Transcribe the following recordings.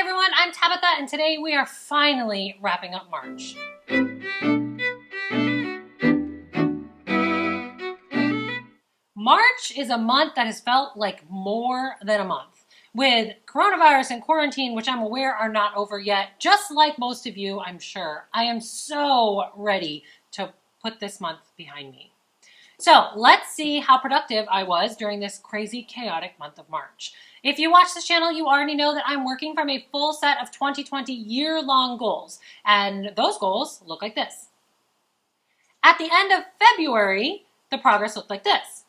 everyone, I'm Tabitha, and today we are finally wrapping up March. March is a month that has felt like more than a month. With coronavirus and quarantine, which I'm aware are not over yet, just like most of you, I'm sure, I am so ready to put this month behind me. So let's see how productive I was during this crazy, chaotic month of March. If you watch this channel, you already know that I'm working from a full set of 2020 year-long goals, and those goals look like this. At the end of February, the progress looked like this.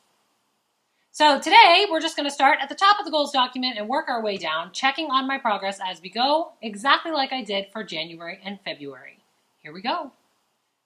So today, we're just going to start at the top of the goals document and work our way down, checking on my progress as we go, exactly like I did for January and February. Here we go.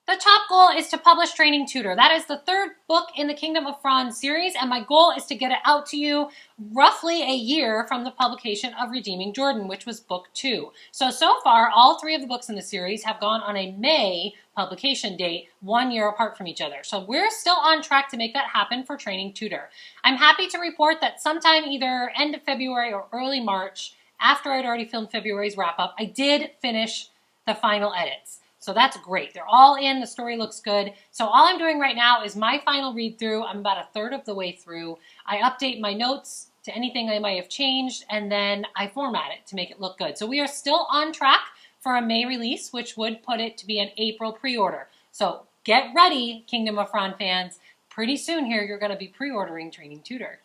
The top goal is to publish Training Tutor. That is the third book in the Kingdom of Franz series, and my goal is to get it out to you roughly a year from the publication of Redeeming Jordan, which was book 2. So far, all 3 of the books in the series have gone on a May publication date, 1 year apart from each other. So we're still on track to make that happen for Training Tutor. I'm happy to report that sometime either end of February or early March, after I'd already filmed February's wrap-up, I did finish the final edits. So that's great. They're all in. The story looks good. So all I'm doing right now is my final read through. I'm about a third of the way through. I update my notes to anything I might have changed, and then I format it to make it look good. So we are still on track for a May release, which would put it to be an April pre-order. So get ready, Kingdom of Franz fans. Pretty soon here, you're going to be pre-ordering Training Tutor.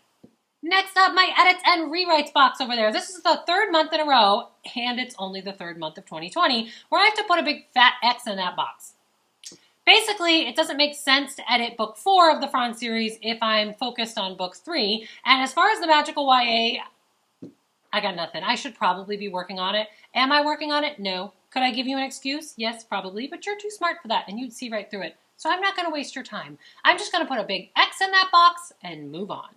Next up, my edits and rewrites box over there. This is the 3rd month in a row, and it's only the 3rd month of 2020, where I have to put a big fat X in that box. Basically, it doesn't make sense to edit book 4 of the Franz series if I'm focused on book 3. And as far as the magical YA, I got nothing. I should probably be working on it. Am I working on it? No. Could I give you an excuse? Yes, probably, but you're too smart for that, and you'd see right through it. So I'm not going to waste your time. I'm just going to put a big X in that box and move on.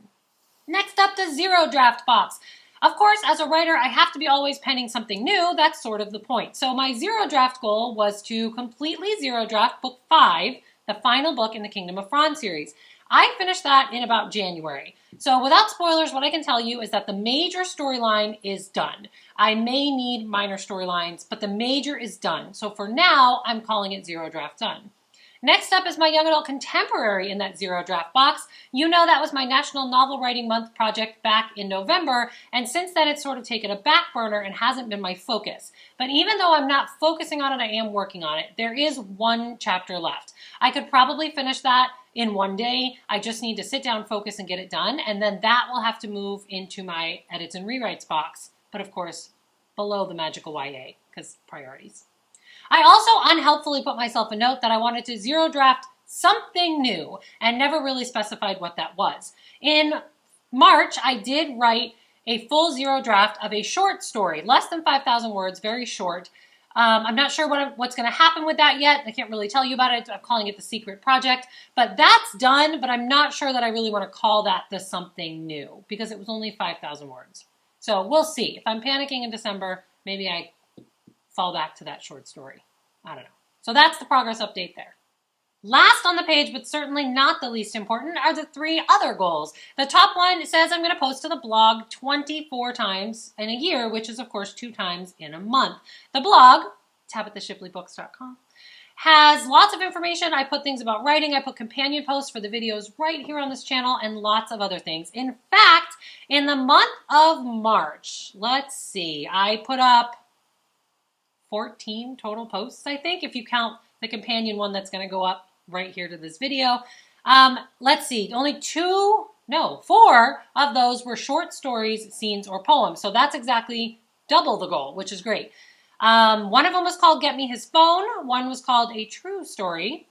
Next up, the zero draft box. Of course, as a writer, I have to be always penning something new. That's sort of the point. So my zero draft goal was to completely zero draft book 5, the final book in the Kingdom of Franz series. I finished that in about January. So without spoilers, what I can tell you is that the major storyline is done. I may need minor storylines, but the major is done. So for now, I'm calling it zero draft done. Next up is my young adult contemporary in that zero draft box. You know that was my National Novel Writing Month project back in November, and since then it's sort of taken a back burner and hasn't been my focus. But even though I'm not focusing on it, I am working on it. There is 1 chapter left. I could probably finish that in 1 day. I just need to sit down, focus, and get it done, and then that will have to move into my edits and rewrites box, but of course below the magical YA, because priorities. I also unhelpfully put myself a note that I wanted to zero draft something new and never really specified what that was. In March, I did write a full zero draft of a short story, less than 5,000 words, very short. I'm not sure what's going to happen with that yet. I can't really tell you about it. I'm calling it the secret project, but that's done, but I'm not sure that I really want to call that the something new because it was only 5,000 words. So we'll see. If I'm panicking in December, maybe I fall back to that short story. I don't know. So that's the progress update there. Last on the page, but certainly not the least important, are the 3 other goals. The top one says I'm going to post to the blog 24 times in a year, which is, of course, 2 times in a month. The blog, TabithaShipleyBooks.com, has lots of information. I put things about writing. I put companion posts for the videos right here on this channel and lots of other things. In fact, in the month of March, let's see, I put up 14 total posts, I think, if you count the companion one that's going to go up right here to this video. Let's see, only 4 of those were short stories, scenes, or poems. So that's exactly double the goal, which is great. One of them was called Get Me His Phone. One was called A True Story.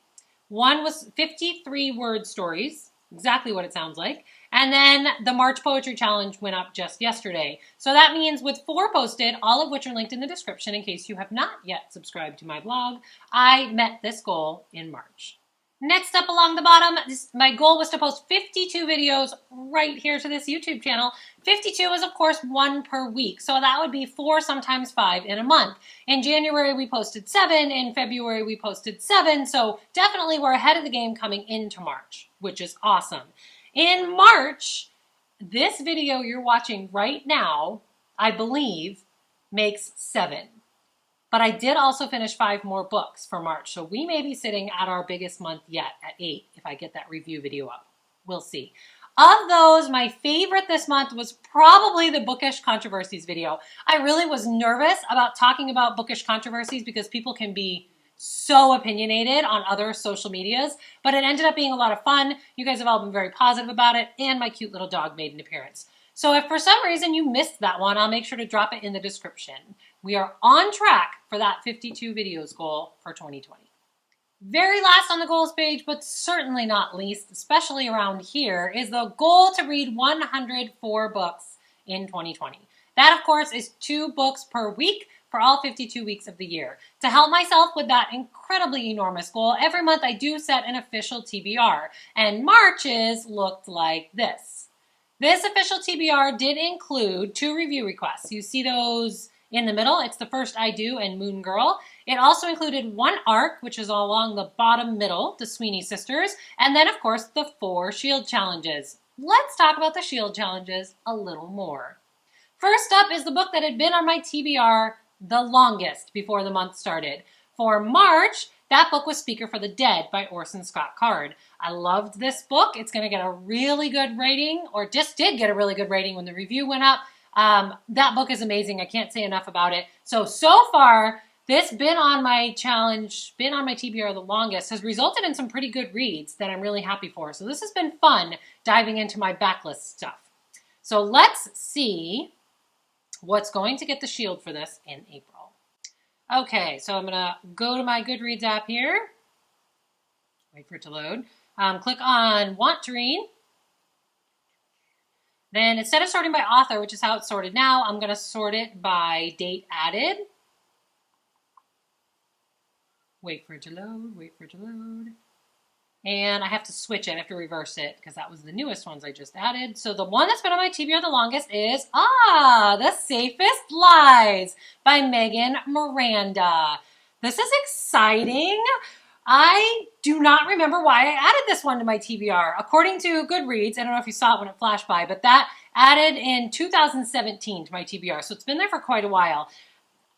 One was 53-word stories, exactly what it sounds like. And then the March Poetry Challenge went up just yesterday. So that means with 4 posted, all of which are linked in the description in case you have not yet subscribed to my blog, I met this goal in March. Next up along the bottom, my goal was to post 52 videos right here to this YouTube channel. 52 is, of course, 1 per week. So that would be 4, sometimes 5 in a month. In January, we posted 7. In February, we posted 7. So definitely we're ahead of the game coming into March, which is awesome. In March, this video you're watching right now, I believe, makes 7. But I did also finish 5 more books for March, so we may be sitting at our biggest month yet at 8 if I get that review video up. We'll see. Of those, my favorite this month was probably the Bookish Controversies video. I really was nervous about talking about Bookish Controversies because people can be so opinionated on other social medias, but it ended up being a lot of fun. You guys have all been very positive about it, and my cute little dog made an appearance. So if for some reason you missed that one, I'll make sure to drop it in the description. We are on track for that 52 videos goal for 2020. Very last on the goals page, but certainly not least, especially around here, is the goal to read 104 books in 2020. That, of course, is 2 books per week for all 52 weeks of the year. To help myself with that incredibly enormous goal, every month I do set an official TBR, and March's looked like this. This official TBR did include 2 review requests. You see those in the middle. It's The First I Do and Moon Girl. It also included 1 arc, which is along the bottom middle, the Sweeney Sisters, and then, of course, the 4 Shield challenges. Let's talk about the Shield challenges a little more. First up is the book that had been on my TBR the longest before the month started. For March, that book was Speaker for the Dead by Orson Scott Card. I loved this book. It's going to get a really good rating, or just did get a really good rating when the review went up. That book is amazing. I can't say enough about it. So far, this been on my challenge, been on my TBR the longest, has resulted in some pretty good reads that I'm really happy for. So this has been fun diving into my backlist stuff. So let's see what's going to get the Shield for this in April. Okay, so I'm going to go to my Goodreads app here. Wait for it to load. Click on Want to Read. Then instead of sorting by author, which is how it's sorted now, I'm going to sort it by date added. Wait for it to load, wait for it to load. And I have to switch it, I have to reverse it, because that was the newest ones I just added. So the one that's been on my TBR the longest is, The Safest Lies by Megan Miranda. This is exciting. I do not remember why I added this one to my TBR. According to Goodreads, I don't know if you saw it when it flashed by, but that added in 2017 to my TBR. So it's been there for quite a while.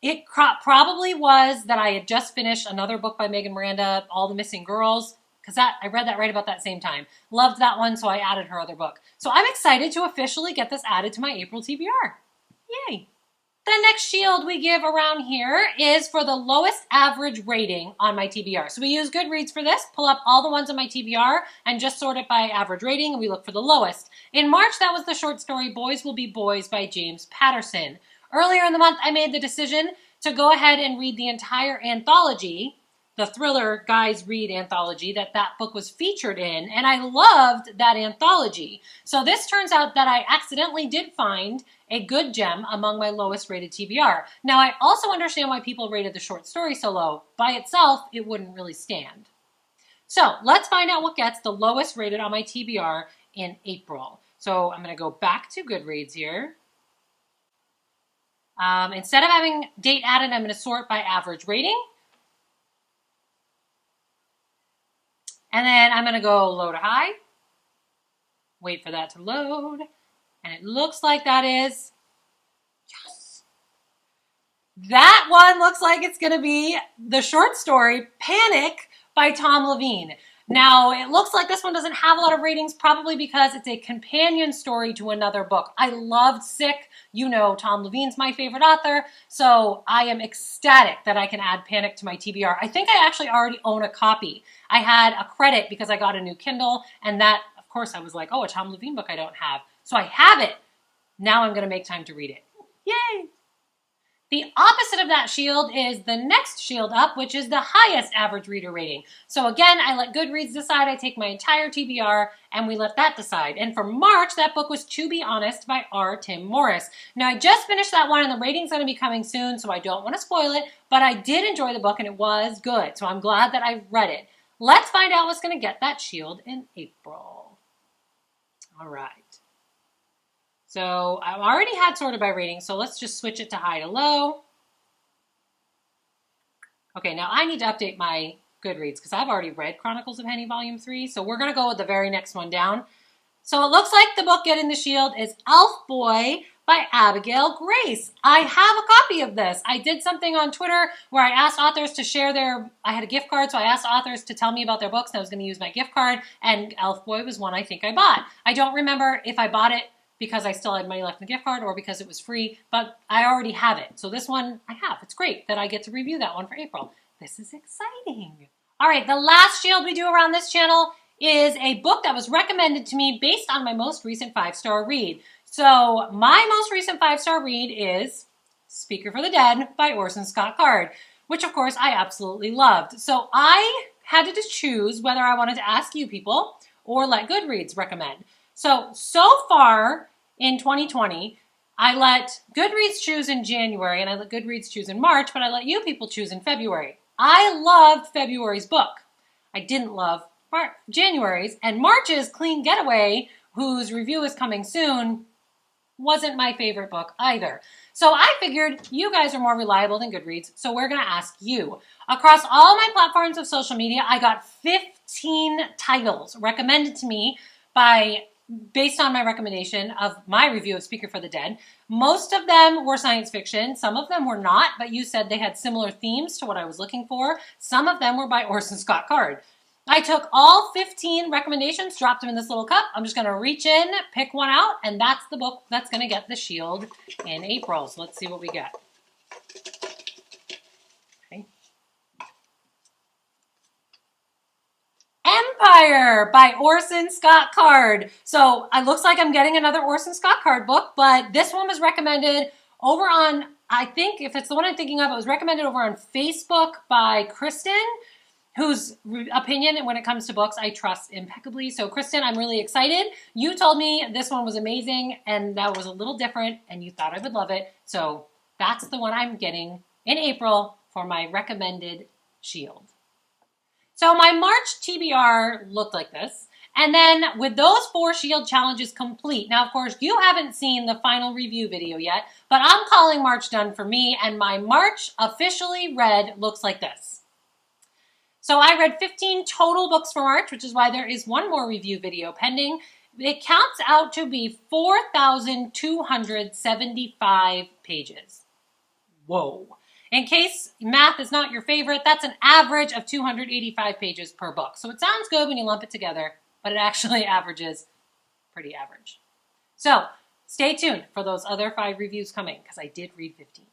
It probably was that I had just finished another book by Megan Miranda, All the Missing Girls, because I read that right about that same time. Loved that one, so I added her other book. So I'm excited to officially get this added to my April TBR. Yay! The next Shield we give around here is for the lowest average rating on my TBR. So we use Goodreads for this, pull up all the ones on my TBR, and just sort it by average rating, and we look for the lowest. In March, that was the short story Boys Will Be Boys by James Patterson. Earlier in the month, I made the decision to go ahead and read the entire anthology, the Thriller Guys Read anthology that book was featured in, and I loved that anthology. So this turns out that I accidentally did find a good gem among my lowest rated TBR. Now, I also understand why people rated the short story so low. By itself, it wouldn't really stand. So let's find out what gets the lowest rated on my TBR in April. So I'm going to go back to Goodreads here. Instead of having date added, I'm going to sort by average rating. And then I'm going to go low to high. Wait for that to load. And it looks like that is, yes. That one looks like it's going to be the short story, Panic by Tom Levine. Now, it looks like this one doesn't have a lot of ratings, probably because it's a companion story to another book. I loved Sick. You know Tom Levine's my favorite author, so I am ecstatic that I can add Panic to my TBR. I think I actually already own a copy. I had a credit because I got a new Kindle, and that, of course, I was like, oh, a Tom Levine book I don't have. So I have it. Now I'm going to make time to read it. Yay! The opposite of that Shield is the next Shield up, which is the highest average reader rating. So again, I let Goodreads decide. I take my entire TBR and we let that decide. And for March, that book was To Be Honest by R. Tim Morris. Now, I just finished that one and the rating's going to be coming soon, so I don't want to spoil it, but I did enjoy the book and it was good. So I'm glad that I read it. Let's find out what's going to get that Shield in April. All right. So I already had sorted by rating, so let's just switch it to high to low. Okay, now I need to update my Goodreads because I've already read Chronicles of Henny Volume 3, so we're going to go with the very next one down. So it looks like the book getting the Shield is Elf Boy by Abigail Grace. I have a copy of this. I did something on Twitter where I asked authors to share I had a gift card, so I asked authors to tell me about their books, and I was going to use my gift card, and Elf Boy was one I think I bought. I don't remember if I bought it because I still had money left in the gift card or because it was free, but I already have it. So this one I have. It's great that I get to review that one for April. This is exciting. All right, the last shield we do around this channel is a book that was recommended to me based on my most recent 5-star read. So my most recent 5-star read is Speaker for the Dead by Orson Scott Card, which of course I absolutely loved. So I had to choose whether I wanted to ask you people or let Goodreads recommend. So far in 2020, I let Goodreads choose in January and I let Goodreads choose in March, but I let you people choose in February. I loved February's book. I didn't love January's, and March's Clean Getaway, whose review is coming soon, wasn't my favorite book either. So I figured you guys are more reliable than Goodreads, so we're going to ask you. Across all my platforms of social media, I got 15 titles recommended to me based on my recommendation of my review of Speaker for the Dead. Most of them were science fiction. Some of them were not, but you said they had similar themes to what I was looking for. Some of them were by Orson Scott Card. I took all 15 recommendations, dropped them in this little cup. I'm just going to reach in, pick one out, and that's the book that's going to get the shield in April. So let's see what we get. Okay. Empire by Orson Scott Card. So it looks like I'm getting another Orson Scott Card book, but this one was recommended over on, I think if it's the one I'm thinking of, it was recommended over on Facebook by Kristen, whose opinion when it comes to books I trust impeccably. So Kristen, I'm really excited. You told me this one was amazing and that was a little different and you thought I would love it. So that's the one I'm getting in April for my recommended shield. So my March TBR looked like this. And then with those 4 shield challenges complete, now of course you haven't seen the final review video yet, but I'm calling March done for me, and my March officially read looks like this. So I read 15 total books for March, which is why there is one more review video pending. It counts out to be 4,275 pages. Whoa. In case math is not your favorite, that's an average of 285 pages per book. So it sounds good when you lump it together, but it actually averages pretty average. So stay tuned for those other 5 reviews coming, because I did read 15.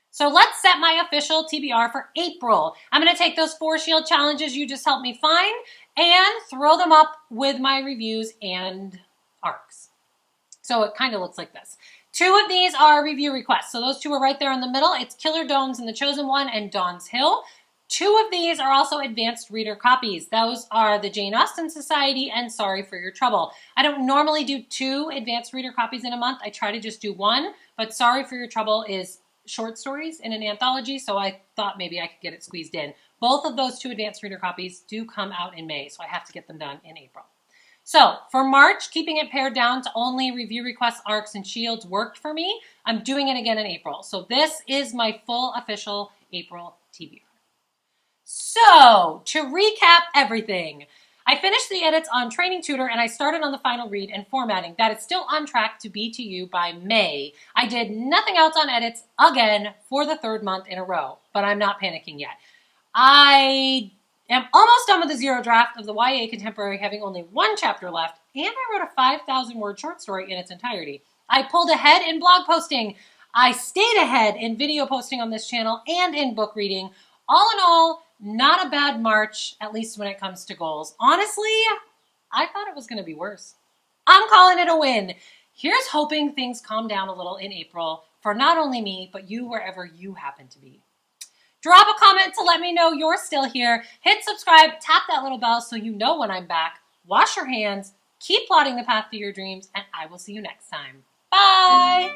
So let's set my official TBR for April. I'm going to take those 4 shield challenges you just helped me find and throw them up with my reviews and arcs. So it kind of looks like this. 2 of these are review requests. So those 2 are right there in the middle. It's Killer Domes and The Chosen One and Dawn's Hill. 2 of these are also advanced reader copies. Those are the Jane Austen Society and Sorry for Your Trouble. I don't normally do 2 advanced reader copies in a month. I try to just do 1, but Sorry for Your Trouble is short stories in an anthology, so I thought maybe I could get it squeezed in. Both of those 2 advanced reader copies do come out in May, so I have to get them done in April. So for March, keeping it pared down to only review requests, arcs, and shields worked for me. I'm doing it again in April. So this is my full official April TBR. So to recap everything, I finished the edits on Training Tutor and I started on the final read and formatting. That is still on track to be to you by May. I did nothing else on edits again for the 3rd month in a row, but I'm not panicking yet. I am almost done with the 0 draft of the YA Contemporary, having only 1 chapter left, and I wrote a 5,000-word short story in its entirety. I pulled ahead in blog posting. I stayed ahead in video posting on this channel and in book reading. All in all, not a bad March, at least when it comes to goals. Honestly, I thought it was going to be worse. I'm calling it a win. Here's hoping things calm down a little in April for not only me, but you wherever you happen to be. Drop a comment to let me know you're still here. Hit subscribe, tap that little bell so you know when I'm back. Wash your hands, keep plotting the path to your dreams, and I will see you next time. Bye!